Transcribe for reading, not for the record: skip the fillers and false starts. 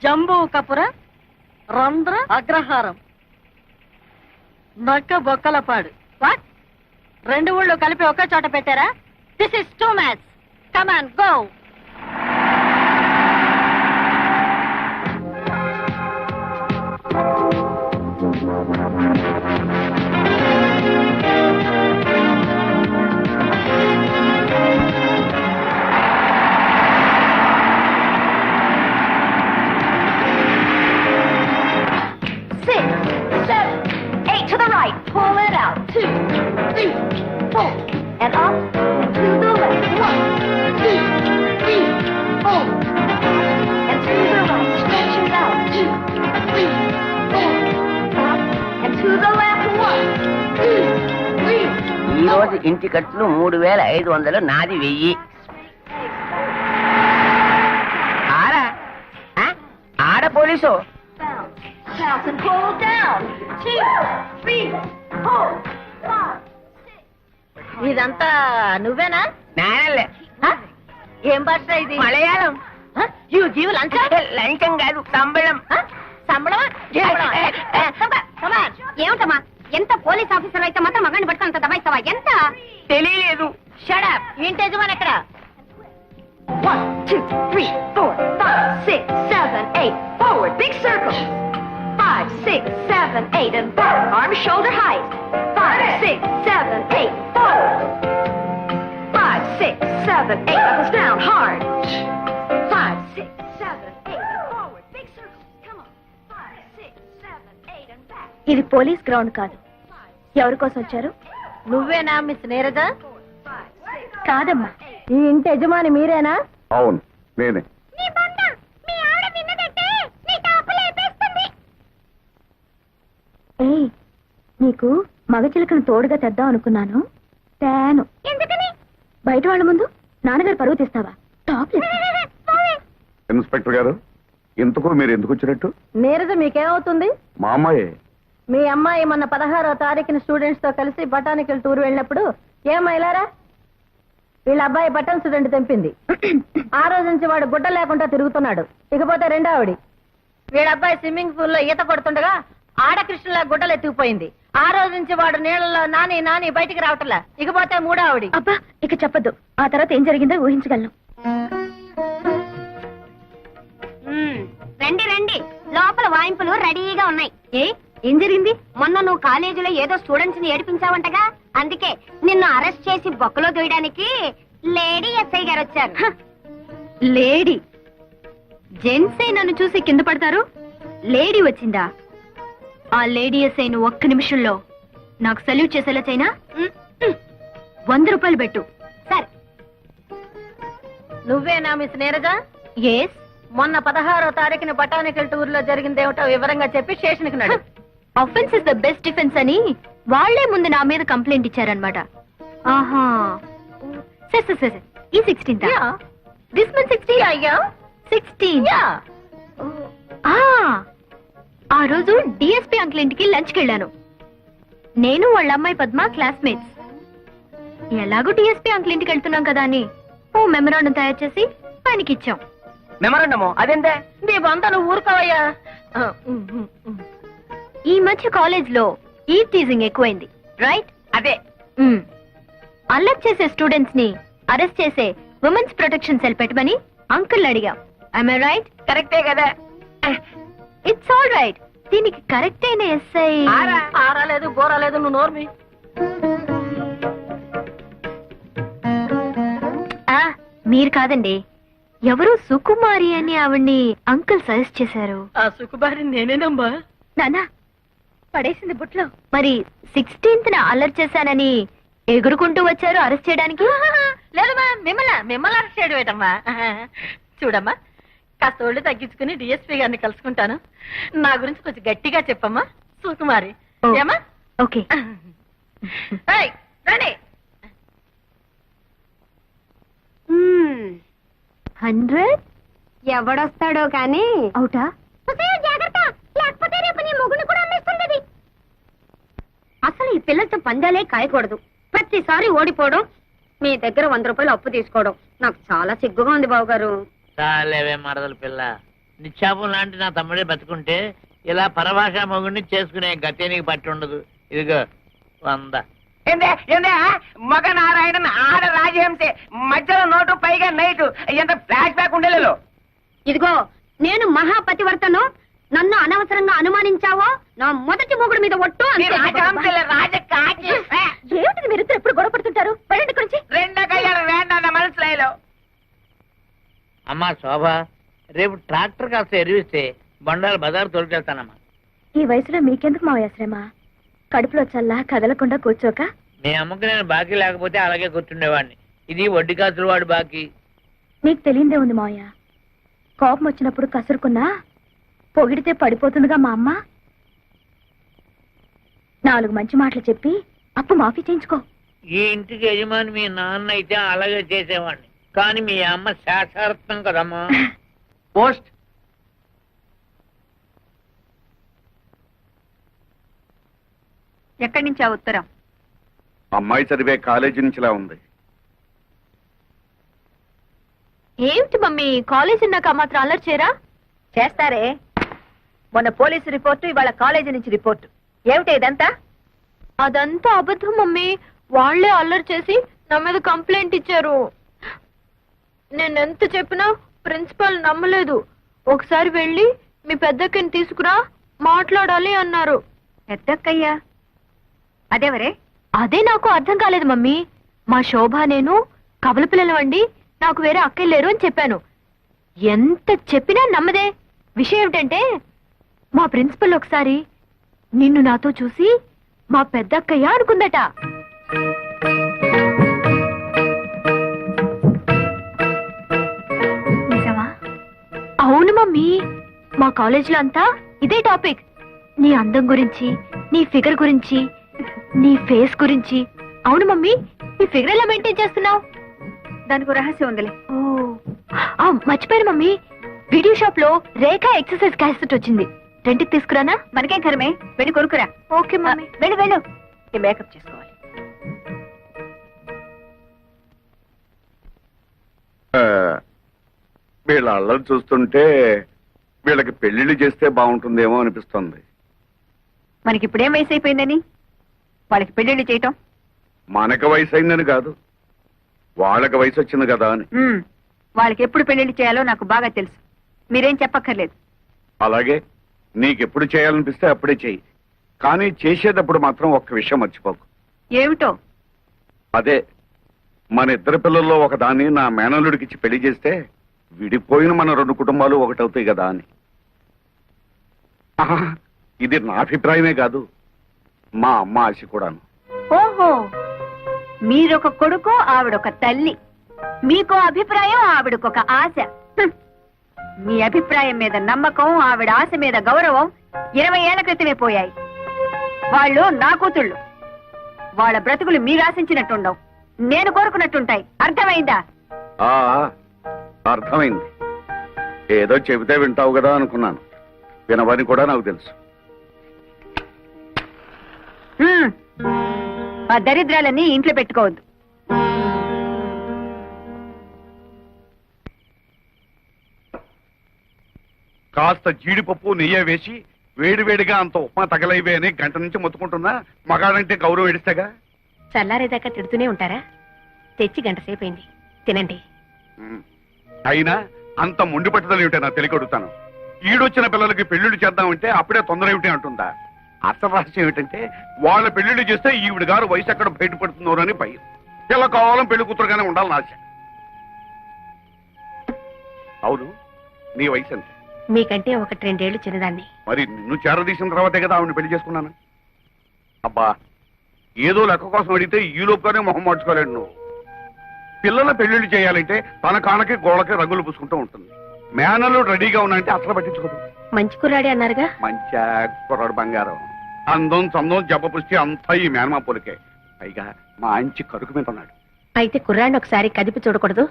జంబూ కపుర రంధ్ర అగ్రహారం నక్క బొక్కలపాడు. వాట్? 2 ఊళ్ళు కలిపి ఒకే చోట పెట్టారా? This is two match. Come on go. And up and to the left. 1, 2, 3, 4. And to the right. Stretch it out. 2, 3, 4. Up and to the left. 1, 2, 3. ఈ రోజు ఇంటి ఖర్చులు 3500, నాది 1000. ఆడ police. Bounce and hold down. 2, 3, 4, 5. ఇదంతా నువ్వేనా? నేనలే. ఏం భాష ఇది? మలయాళం. జీవు లంచం? లంచం కాదు, సంబళం. సంబళం? ఏమిటమ్మా, ఎంత పోలీస్ ఆఫీసర్ అయితే మాత్రం మగాన్ని పట్టుకుని అంత దబాయిస్తావా? ఎంత తెలియలేదు. షడప్. ఇంటి యజమాని ఎక్కడ? 1, 2, 3, 4, 5, 6, 7, 8. Forward, big circle. 5, 6, 7, 8, and back. Arms shoulder height. 5, 6, 7, 8. Forward. 5, 6, 7, 8. Up and down hard. 5, 6, 7, 8. And forward, big circle. Come on. 5, 6, 7, 8, and back. ఇది పోలీస్ గ్రౌండ్ కాదు. ఎవరి కోసం వచ్చారు? నువ్వేనా మిస్ నీరజ? కాదమ్మా. ఈ ఇంటి యజమాని మీరేనా? అవును, నేనే. ఏయ్, నీకు మగ చిలకను తోడుగా తెద్దాం అనుకున్నాను. తేను. ఎందుకని? బయట వాళ్ళ ముందు నాన్నగారు పరువు తీస్తావా? టాప్లెస్. ఇన్స్పెక్టర్ గారు, ఇంతకు మీరు ఎందుకు వచ్చినట్టు? నీరజ మీకేమవుతుంది? మా అమ్మాయే. మీ అమ్మాయి మొన్న 16వ తారీఖున స్టూడెంట్స్ తో కలిసి బొటానికల్ టూర్ వెళ్ళినప్పుడు ఏమైలారా? వీళ్ళ అబ్బాయి బటన్ స్టూడెంట్ తెంపింది. ఆ రోజు నుంచి వాడు గుడ్డ లేకుండా తిరుగుతున్నాడు. ఇకపోతే రెండో ఆవిడి, వీళ్ళ అబ్బాయి స్విమ్మింగ్ పూల్ లో ఈత కొడుతుండగా ఆడకృష్ణలా గుడ్డలు ఎత్తుకుపోయింది. ఆ రోజు నుంచి వాడు నీళ్ళలో నాని నాని బయటికి రావట్లా. ఇకపోతే మూడో ఆవిడి. అబ్బా, ఇక చెప్పద్దు. ఆ తర్వాత ఏం జరిగిందో ఊహించగలను. రండి రండి, లోపల వాయింపులు రెడీగా ఉన్నాయి. ఏం జరిగింది? మొన్న నువ్వు కాలేజీలో ఏదో స్టూడెంట్స్ ని ఏడిపించావంటగా, అందుకే నిన్ను అరెస్ట్ చేసి బొక్కలో దూయడానికి లేడీ ఎస్ఐ గారు వచ్చారు. లేడీ? జెంట్సే నన్ను చూసి కింద పడతారు, లేడీ వచ్చిందా? ఆ లేడీ ఎస్ఐ నువ్వు ఒక్క నిమిషంలో నాకు సల్యూట్ చేసేలా చైనా 100 రూపాయలు పెట్టు. సరే. నువ్వేనా మిస్ నీరజ? ఎస్. మొన్న 16వ తారీఖున బొటానికల్ టూర్ లో జరిగిందేమిటో వివరంగా చెప్పి స్టేషన్ కి నడు. Offence is the best defence అని వాళ్లే ముందు నా మీద కంప్లైంట్ ఇచ్చారనమాట. ఆహా, సరే ఈ 16th దిస్ మంత్ 16 అయ్యా 16. ఆ రోజు డిఎస్పీ అంకుల్ ఇంటికి లంచ్కి వెళ్ళాను. నేను వాళ్ళ అమ్మాయి పద్మ క్లాస్మేట్స్. ఎలాగో డిఎస్పీ అంకుల్ ఇంటికి వెళ్తున్నాం కదా అని ఓ మెమరాండం తయారు చేసి ఆయనకి ఇచ్చాం. మెమరాండము? అదేంటే? నీ బంత నువ్వు ఊరుకోవయ్యా. ఈ మధ్య కాలేజ్ లో ఈ టీజింగ్ ఎక్కువైంది, రైట్? అదే. అల్లరి చేసే స్టూడెంట్స్ ని అరెస్ట్ చేసే ఉమెన్స్ ప్రొటెక్షన్ సెల్ పెట్టమని అంకుల్ అడిగాం. I right? కరెక్టే కదా. It's all right. దీనికి కరెక్ట్ అయిన ఎస్ఐ ఆరాలేదు బోరాలేదు, నువ్వు నోర్మి. మీరు కాదండి, ఎవరు సుకుమారి అని ఆవిడ్ని అంకుల్ సజెస్ట్ చేశారు. ఆ సుకుమారి నేనేనమ్మా. నానా పడేసింది బుట్లో. మరి 16th అల్లరి చేశానని ఎగురుకుంటూ వచ్చారు అరెస్ట్ చేయడానికి. లేదమ్మా, మిమ్మల్ని అరెస్ట్ చేయడం ఏంటమ్మా? చూడమ్మా, కాస్త ఒళ్ళు తగ్గించుకుని డిఎస్పీ గారిని కలుసుకుంటాను. నా గురించి కొంచెం గట్టిగా చెప్పమ్మా సుకుమారి. ఏమా? ఓకే. రండి. 100 ఎవడొస్తాడో కానీ అవుటా? జాగ్రత్త, లేకపోతే రేపు నీ మొగుని కూడా అమ్మేస్తుంది. అసలు ఈ పిల్లలతో పందాలే కాయకూడదు. ప్రతిసారి ఓడిపోవడం, మీ దగ్గర 100 రూపాయలు అప్పు తీసుకోవడం నాకు చాలా సిగ్గుగా ఉంది బావగారు. చాలేవే మరదల పిల్ల, నిశ్చాపం లాంటి నా తమ్ముడే బతుకుంటే ఇలా పరభాషా మొగుడిని చేసుకునే గతే నీకు పట్టి ఉండదు. ఇదిగో 100. ఏందే మగ నారాయణన్ ఆడ రాజహంసే మధ్యలో నోటు పైగా నైటు ఎంత ఫ్లాష్ బ్యాక్ ఉండేలేదు. ఇదిగో నేను మహాపతివర్తను, నన్ను అనవసరంగా అనుమానించావో నా మొదటి మొగుడు మీద ఒట్టు అంతే. ఏమిటి మీరు ఎప్పుడు గొడవ పడుతుంటారు? పడండి ఇక్కడి నుంచి. రెండకయ్యారు వేండా మనసులో. అమ్మా శోభ, రేపు ట్రాక్టర్ కాస్త ఎరివిస్తే బండారు బజారు తోలుకెళ్తానమ్మా. ఈ వయసులో మీకెందుకు మావయ్య శ్రమ? కడుపులో చల్లా కదలకుండా కూర్చోక. మీ అమ్మకి నేను బాకీ లేకపోతే అలాగే కూర్చుండేవాడిని. ఇది వడ్డీ కాసులు వాడు బాకీ. నీకు తెలియందే ఉంది మావయ్య, కోపం వచ్చినప్పుడు కసురుకున్నా పొగిడితే పడిపోతుందిగా మా అమ్మ. 4 మంచి మాటలు చెప్పి అప్పు మాఫీ చేయించుకో. ఈ ఇంటికి యజమాని మీ నాన్న అయితే అలాగే చేసేవాడిని, కానీ మీ అమ్మ శాస్త్రార్థం కదమ్మా. పోస్ట్ ఎక్కడి నుంచి ఆ ఉత్తరం? అమ్మాయి చదివే కాలేజీ నుంచిలా ఉంది. ఏమిటి మమ్మీ, కాలేజీ ఉన్నాక మాత్రం అల్లరి చేయరా? చేస్తారే. మొన్న పోలీసు రిపోర్టు, ఇవాళ కాలేజీ నుంచి రిపోర్టు. ఏమిటి ఇదంతా? అదంతా అబద్ధం మమ్మీ. వాళ్లే అల్లరి చేసి నా మీద కంప్లైంట్ ఇచ్చారు. నేనెంత చెప్పినా ప్రిన్సిపాల్ నమ్మలేదు. ఒకసారి వెళ్ళి మీ పెద్దక్కని తీసుకురా, మాట్లాడాలి అన్నారు. పెద్దక్కయ్యా అదేవరే? అదే నాకు అర్థం కాలేదు మమ్మీ. మా శోభ నేను కవల పిల్లలవండి, నాకు వేరే అక్కయ్య లేరు అని చెప్పాను. ఎంత చెప్పినా నమ్మదే. విషయం ఏమిటంటే మా ప్రిన్సిపల్ ఒకసారి నిన్ను నాతో చూసి మా పెద్దక్కయ్య అనుకుందట. నిజమా? అవును మమ్మీ, మా కాలేజీలో అంతా ఇదే టాపిక్. నీ అందం గురించి, నీ ఫిగర్ గురించి, నీ ఫేస్ గురించి. అవును మమ్మీ, నీ ఫిగర్ ఎలా మెయింటైన్ చేస్తున్నావు? దానికి రహస్యం ఉందిలే. ఓ మర్చిపోయాను మమ్మీ, వీడియో షాప్ లో రేఖ ఎక్సర్సైజ్ క్యాసెట్ వచ్చింది. రెంట్కి తీసుకురానా? మనకేం కరమే, వెళ్ళి కొనుక్కురా. Okay mummy. వెళ్ళు వెళ్ళు. ఈ మేకప్ చేసుకోవాలి. వీళ్ళ అల్లరి చూస్తుంటే వీళ్ళకి పెళ్లిళ్ళు చేస్తే బాగుంటుందేమో అనిపిస్తుంది. మనకి ఇప్పుడేం వయసు అయిపోయిందని వాళ్ళకి పెళ్లిళ్ళు చేయటం? మనకు వయసు అయిందని కాదు, వాళ్ళకి వయసు వచ్చింది కదా అని. వాళ్ళకి ఎప్పుడు పెళ్లిళ్ళు చేయాలో నాకు బాగా తెలుసు. మీరేం చెప్పక్కర్లేదు. అలాగే నీకెప్పుడు చేయాలనిపిస్తే అప్పుడే చెయ్యి, కానీ చేసేటప్పుడు మాత్రం ఒక్క విషయం మర్చిపోకు. ఏమిటో? అదే, మన ఇద్దరు పిల్లల్లో ఒకదాన్ని నా మేనల్లుడికిచ్చి పెళ్లి చేస్తే విడిపోయిన మన 2 కుటుంబాలు ఒకటవుతాయి కదా అని. ఆహా, ఇది నా అభిప్రాయమే కాదు, మా అమ్మ ఆశ కూడాను. ఓహో, మీరొక కొడుకు, ఆవిడొక తల్లి. మీకో అభిప్రాయం, ఆవిడకొక ఆశ. హ్మ్. మీ అభిప్రాయం మీద నమ్మకం, ఆవిడ ఆశ మీద గౌరవం 20 ఏళ్ల క్రితమే పోయాయి. వాళ్ళు నా కూతుళ్ళు. వాళ్ళ బ్రతుకులు మీరు ఆశించినట్టుండవు, నేను కోరుకున్నట్టుంటాయి. అర్థమైందా? ఆ అర్థమైంది. ఏదో చెబితే వింటావు కదా అనుకున్నాను, వినవని కూడా నాకు తెలుసు. ఆ దరిద్రాలన్నీ ఇంట్లో పెట్టుకోవద్దు. కాస్త జీడిపప్పు నెయ్యి వేసి వేడివేడిగా అంత ఉప్మా తగలైవే అని గంట నుంచి మొత్తుకుంటున్నా. మగాడంటే గౌరవం ఎడిస్తేగా. చల్లారేదాకా తిడుతూనే ఉంటారా? తెచ్చి గంట సేపు అయింది, తినండి. అయినా అంత మొండి పట్టుదల ఏమిటో నా తెలియకొడుతాను. ఈడొచ్చిన పిల్లలకి పెళ్లిళ్ళు చేద్దామంటే అప్పుడే తొందర ఏమిటి అంటుందా? అసలు రహస్యం ఏమిటంటే వాళ్ళ పెళ్లిళ్ళు చేస్తే ఈవిడ గారు వయసు ఎక్కడ బయటపడుతుందో అని భయం. ఇలా కావాలం పెళ్లి కూతురుగానే ఉండాలని ఆశ. అవును, నీ వయసు ఎంత? మీకంటే 1-2 ఏళ్లు చిన్నదాన్ని. మరి నిన్ను చేరదీసిన తర్వాతే కదా ఆవిడని పెళ్లి చేసుకున్నాను. అబ్బా, ఏదో లెక్క కోసం అడిగితే ఈ లోపుగానే మొహం మార్చుకోలేడు నువ్వు. పిల్లల పెళ్లిళ్ళు చేయాలంటే తన కానకి గోడకి రంగులు పూసుకుంటూ ఉంటుంది. మేనలు రెడీగా ఉన్నాయంటే అసలు పట్టించుకోదు. మంచి కుర్రాడే అన్నారుగా. మంచి కుర్రాడు బంగారం. అందం చందం జబ్బ పుష్టి అంతా ఈ మేనమా పొలికే. పైగా మంచి కరుకు మీద ఉన్నాడు. అయితే కుర్రాడిని ఒకసారి కదిపి చూడకూడదు?